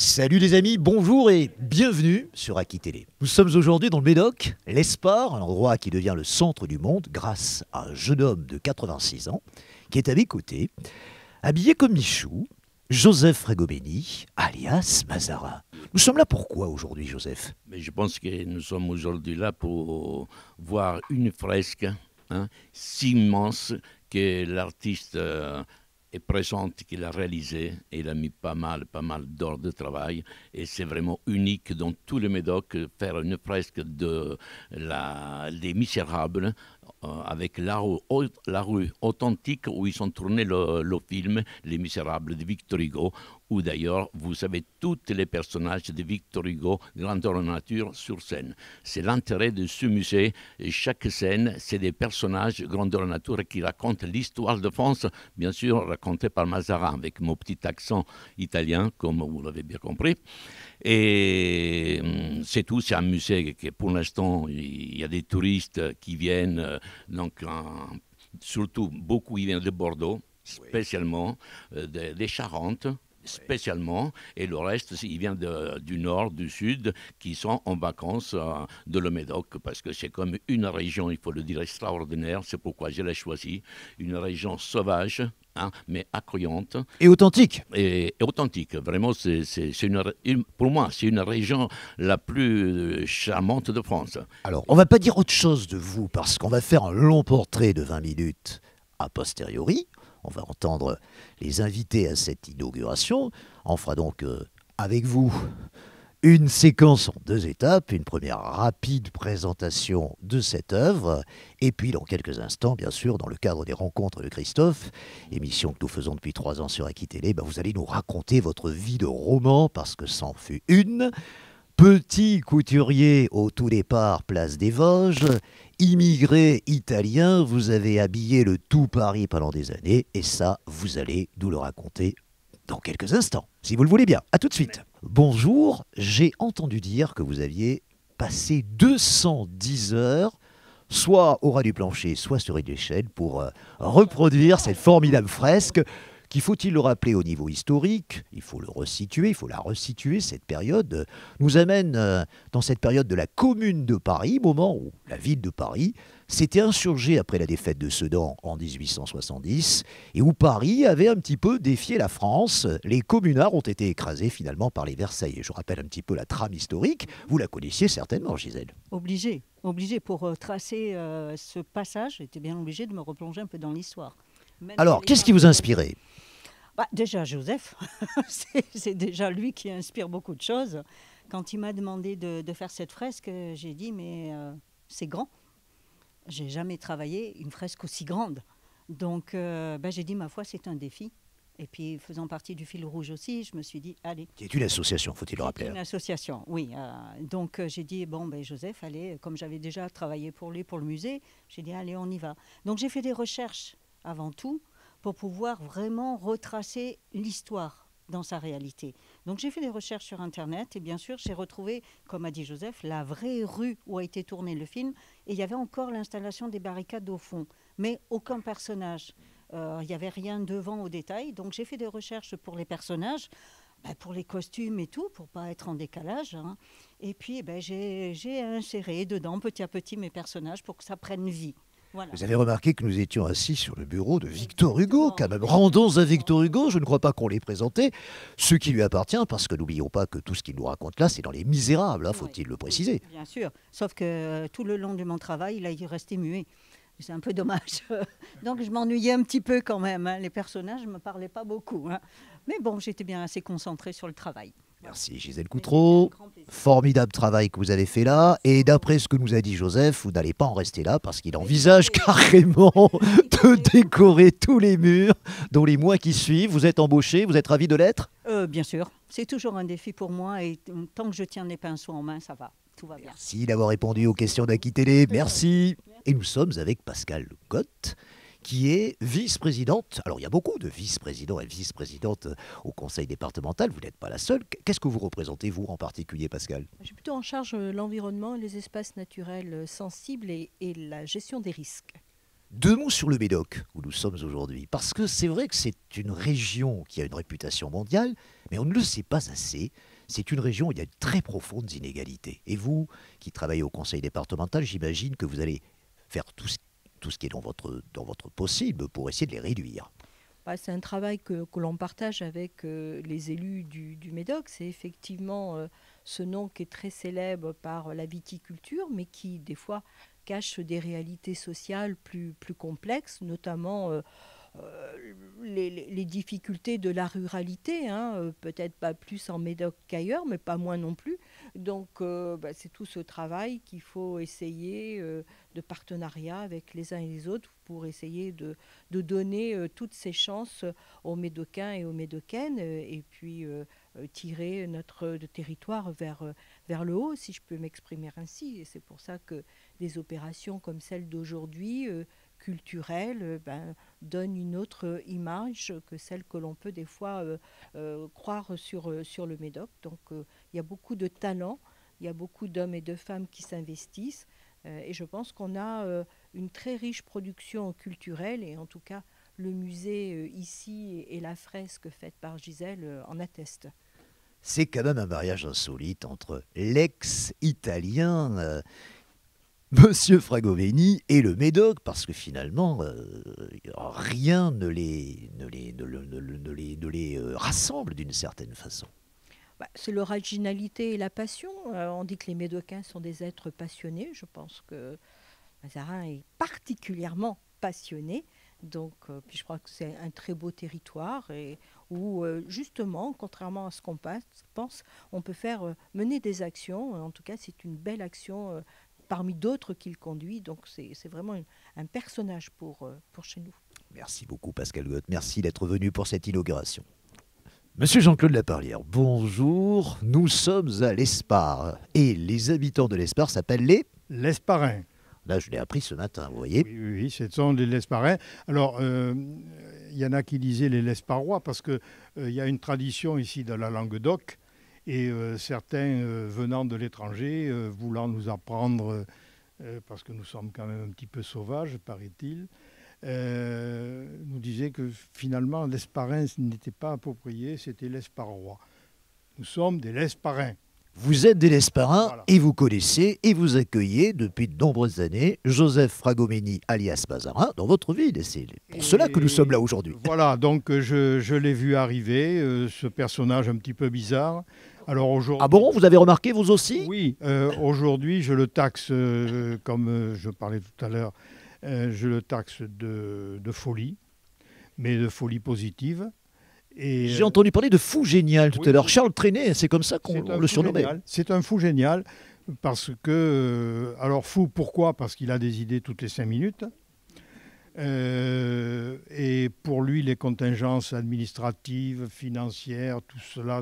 Salut les amis, bonjour et bienvenue sur Aki Télé. Nous sommes aujourd'hui dans le Médoc, l'Espar, un endroit qui devient le centre du monde grâce à un jeune homme de 86 ans qui est à mes côtés, habillé comme Michou, Joseph Frégobeni, alias Mazarin. Nous sommes là pourquoi aujourd'hui, Joseph? Mais je pense que nous sommes aujourd'hui là pour voir une fresque si immense que l'artiste est présente, qu'il a réalisée. Il a mis pas mal d'heures de travail et c'est vraiment unique dans tout le Médoc faire une fresque des Misérables avec la rue authentique où ils ont tourné le film Les Misérables de Victor Hugo, où d'ailleurs vous avez tous les personnages de Victor Hugo, grandeur nature, sur scène. C'est l'intérêt de ce musée. Et chaque scène, c'est des personnages grandeur nature qui racontent l'histoire de France, bien sûr racontée par Mazarin, avec mon petit accent italien, comme vous l'avez bien compris. Et c'est tout, c'est un musée qui pour l'instant, il y a des touristes qui viennent, surtout beaucoup ils viennent de Bordeaux, spécialement, des Charentes, spécialement, et le reste, il vient du nord, du sud, qui sont en vacances de le Médoc, parce que c'est comme une région, il faut le dire, extraordinaire, c'est pourquoi je l'ai choisi, une région sauvage, mais accueillante. Et authentique. Et authentique, vraiment, pour moi, c'est une région la plus charmante de France. Alors, on va pas dire autre chose de vous, parce qu'on va faire un long portrait de 20 minutes a posteriori. On va entendre les invités à cette inauguration. On fera donc avec vous une séquence en 2 étapes, une première rapide présentation de cette œuvre, et puis dans quelques instants, bien sûr, dans le cadre des rencontres de Christophe, émission que nous faisons depuis 3 ans sur Aki Télé, vous allez nous raconter votre vie de roman, parce que c'en fut une. Petit couturier au tout départ, place des Vosges, immigré italien, vous avez habillé le tout Paris pendant des années, et ça, vous allez nous le raconter dans quelques instants, si vous le voulez bien. À tout de suite. Bonjour, j'ai entendu dire que vous aviez passé 210 heures, soit au ras du plancher, soit sur une échelle, pour reproduire cette formidable fresque qui, faut-il le rappeler au niveau historique, il faut le resituer, il faut la resituer, cette période nous amène dans cette période de la Commune de Paris, moment où la ville de Paris s'était insurgée après la défaite de Sedan en 1870, et où Paris avait un petit peu défié la France. Les communards ont été écrasés finalement par les Versaillais. Je rappelle un petit peu la trame historique, vous la connaissiez certainement, Gisèle. Obligé pour tracer ce passage, j'étais bien obligé de me replonger un peu dans l'histoire. Alors, qu'est-ce qui vous a inspiré ? Déjà, Joseph, c'est déjà lui qui inspire beaucoup de choses. Quand il m'a demandé de faire cette fresque, j'ai dit, mais c'est grand. J'ai jamais travaillé une fresque aussi grande. Donc, j'ai dit, ma foi, c'est un défi. Et puis, faisant partie du fil rouge aussi, je me suis dit, allez. Qui est une association, faut-il le rappeler. Une association, oui. Donc, j'ai dit, Joseph, allez, comme j'avais déjà travaillé pour lui, pour le musée, j'ai dit, allez, on y va. Donc, j'ai fait des recherches avant tout pour pouvoir vraiment retracer l'histoire dans sa réalité. Donc, j'ai fait des recherches sur Internet et bien sûr, j'ai retrouvé, comme a dit Joseph, la vraie rue où a été tourné le film. Et il y avait encore l'installation des barricades au fond, mais aucun personnage. Il n'y avait rien devant au détail. Donc, j'ai fait des recherches pour les personnages, pour les costumes et tout, pour ne pas être en décalage. Et puis, j'ai inséré dedans petit à petit mes personnages pour que ça prenne vie. Voilà. Vous avez remarqué que nous étions assis sur le bureau de Victor Hugo, quand même. Rendons à Victor Hugo, je ne crois pas qu'on l'ait présenté, ce qui lui appartient, parce que n'oublions pas que tout ce qu'il nous raconte là, c'est dans Les Misérables, faut-il le préciser. Bien sûr, sauf que tout le long de mon travail, il a resté muet. C'est un peu dommage. Donc je m'ennuyais un petit peu quand même. Les personnages ne me parlaient pas beaucoup. Mais bon, j'étais bien assez concentrée sur le travail. Merci Gisèle Coutreau, formidable travail que vous avez fait là, et d'après ce que nous a dit Joseph, vous n'allez pas en rester là parce qu'il envisage carrément de décorer tous les murs dans les mois qui suivent. Vous êtes embauché, vous êtes ravi de l'être ? Bien sûr, c'est toujours un défi pour moi et tant que je tiens les pinceaux en main, ça va, tout va bien. Merci d'avoir répondu aux questions d'Aki Télé, merci. Et nous sommes avec Pascale Cotte, qui est vice-présidente. Alors, il y a beaucoup de vice-présidents et vice-présidentes au conseil départemental. Vous n'êtes pas la seule. Qu'est-ce que vous représentez, vous, en particulier, Pascal ? Je suis plutôt en charge de l'environnement, les espaces naturels sensibles et la gestion des risques. 2 mots sur le Médoc, où nous sommes aujourd'hui. Parce que c'est vrai que c'est une région qui a une réputation mondiale, mais on ne le sait pas assez. C'est une région où il y a de très profondes inégalités. Et vous, qui travaillez au conseil départemental, j'imagine que vous allez faire tout ce qui est dans votre possible pour essayer de les réduire. C'est un travail que l'on partage avec les élus du Médoc. C'est effectivement ce nom qui est très célèbre par la viticulture, mais qui, des fois, cache des réalités sociales plus complexes, notamment les difficultés de la ruralité, hein, peut-être pas plus en Médoc qu'ailleurs, mais pas moins non plus. Donc c'est tout ce travail qu'il faut essayer de partenariat avec les uns et les autres pour essayer de donner toutes ces chances aux Médocains et aux Médocaines et puis tirer notre territoire vers le haut, si je peux m'exprimer ainsi. Et c'est pour ça que des opérations comme celle d'aujourd'hui, culturelle, donne une autre image que celle que l'on peut des fois croire sur le Médoc. Donc il y a beaucoup de talents, il y a beaucoup d'hommes et de femmes qui s'investissent et je pense qu'on a une très riche production culturelle et en tout cas le musée ici et la fresque faite par Gisèle en attestent. C'est quand même un mariage insolite entre l'ex-italien Monsieur Fragomeni et le Médoc, parce que finalement, rien ne les rassemble d'une certaine façon. C'est l'originalité et la passion. On dit que les Médocains sont des êtres passionnés. Je pense que Mazarin est particulièrement passionné. Donc, puis je crois que c'est un très beau territoire et où, justement, contrairement à ce qu'on pense, on peut mener des actions. En tout cas, c'est une belle action parmi d'autres qu'il conduit. Donc c'est vraiment un personnage pour chez nous. Merci beaucoup Pascal Gott, merci d'être venu pour cette inauguration. Monsieur Jean-Claude Laparlière, bonjour, nous sommes à l'Espar et les habitants de l'Espar s'appellent les L'Esparins. Là je l'ai appris ce matin, vous voyez. Oui, ce sont les Lesparins. Alors, il y en a qui disaient les Lesparois parce qu'il y a une tradition ici dans la Languedoc. Et certains venant de l'étranger, voulant nous apprendre, parce que nous sommes quand même un petit peu sauvages, paraît-il, nous disaient que finalement l'Esparin n'était pas approprié, c'était l'Esparois. Nous sommes des Lesparins. Vous êtes des Lesparins Voilà. Et vous connaissez et vous accueillez depuis de nombreuses années Joseph Fragomeni alias Mazarin dans votre ville. Et c'est pour cela que nous sommes là aujourd'hui. Voilà, donc je l'ai vu arriver, ce personnage un petit peu bizarre. Alors aujourd'hui, Ah bon, vous avez remarqué vous aussi? Oui, aujourd'hui je le taxe, comme je parlais tout à l'heure, je le taxe de folie, mais de folie positive. J'ai entendu parler de fou génial tout à l'heure. Charles Trenet, c'est comme ça qu'on le surnommait. C'est un fou génial, parce que... alors fou, pourquoi? Parce qu'il a des idées toutes les 5 minutes. Et pour lui, les contingences administratives, financières, tout cela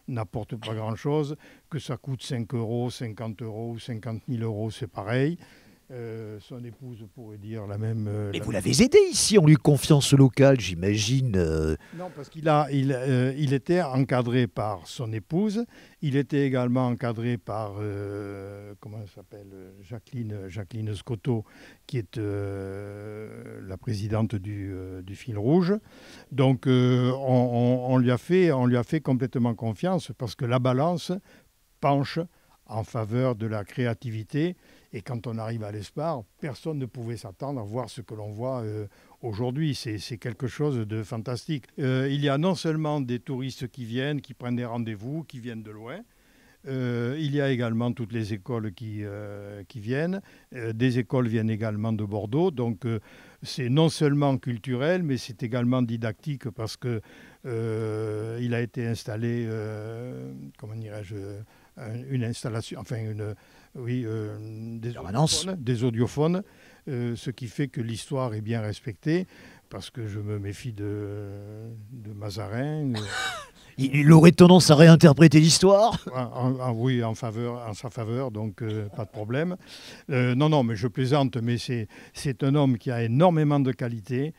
n'apporte pas grand-chose. Que ça coûte 5 euros, 50 euros ou 50 000 euros, c'est pareil. Son épouse pourrait dire la même... Mais vous l'avez aidé ici en lui confiant ce local, j'imagine. Non, parce il était encadré par son épouse. Il était également encadré par, comment elle s'appelle, Jacqueline Scotto, qui est la présidente du Fil Rouge. Donc, on lui a fait complètement confiance parce que la balance penche en faveur de la créativité. Et quand on arrive à l'Espar, personne ne pouvait s'attendre à voir ce que l'on voit aujourd'hui. C'est quelque chose de fantastique. Il y a non seulement des touristes qui viennent, qui prennent des rendez-vous, qui viennent de loin. Il y a également toutes les écoles qui viennent. Des écoles viennent également de Bordeaux. Donc c'est non seulement culturel, mais c'est également didactique parce que il a été installé, comment dirais-je, une installation, enfin des audiophones, ce qui fait que l'histoire est bien respectée, parce que je me méfie de Mazarin. Il aurait tendance à réinterpréter l'histoire. Oui, en sa faveur, donc pas de problème. Non, mais je plaisante, mais c'est un homme qui a énormément de qualités,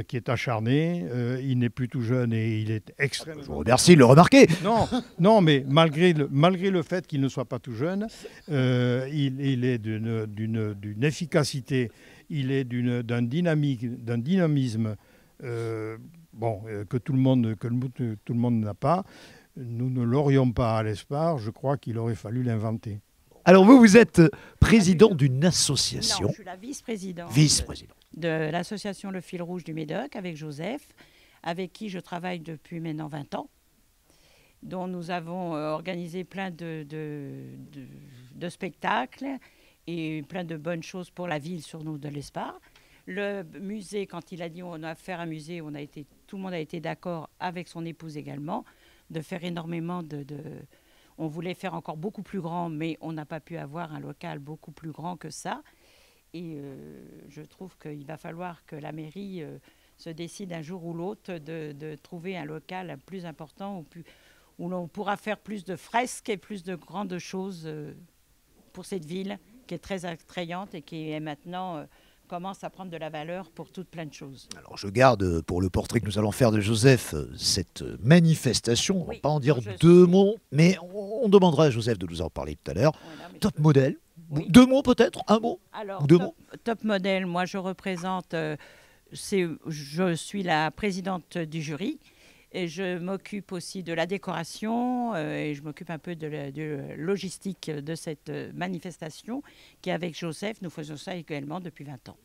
qui est acharné, il n'est plus tout jeune et il est extrêmement... Je vous remercie de le remarquer. Non, mais malgré le fait qu'il ne soit pas tout jeune, il est d'une efficacité il est d'un dynamisme que tout le monde n'a pas. Nous ne l'aurions pas à l'ESPAR, je crois qu'il aurait fallu l'inventer. Alors vous êtes président d'une association. Non, je suis la vice-présidente Vice-président. de l'association Le Fil Rouge du Médoc avec Joseph, avec qui je travaille depuis maintenant 20 ans, dont nous avons organisé plein de spectacles et plein de bonnes choses pour la ville sur nous de l'ESPAR. Le musée, quand il a dit on a faire un musée, tout le monde a été d'accord avec son épouse également, de faire énormément on voulait faire encore beaucoup plus grand, mais on n'a pas pu avoir un local beaucoup plus grand que ça. Et je trouve qu'il va falloir que la mairie se décide un jour ou l'autre de trouver un local plus important où l'on pourra faire plus de fresques et plus de grandes choses pour cette ville qui est très attrayante et qui est maintenant commence à prendre de la valeur pour toutes plein de choses. Alors je garde pour le portrait que nous allons faire de Joseph cette manifestation. On ne va pas en dire deux mots, mais on demandera à Joseph de nous en parler tout à l'heure. Voilà, Top modèle. Oui. Deux mots peut-être, un mot. Alors, ou deux mots. Top modèle, moi je représente, je suis la présidente du jury et je m'occupe aussi de la décoration et je m'occupe un peu de la logistique de cette manifestation qui avec Joseph, nous faisons ça également depuis 20 ans.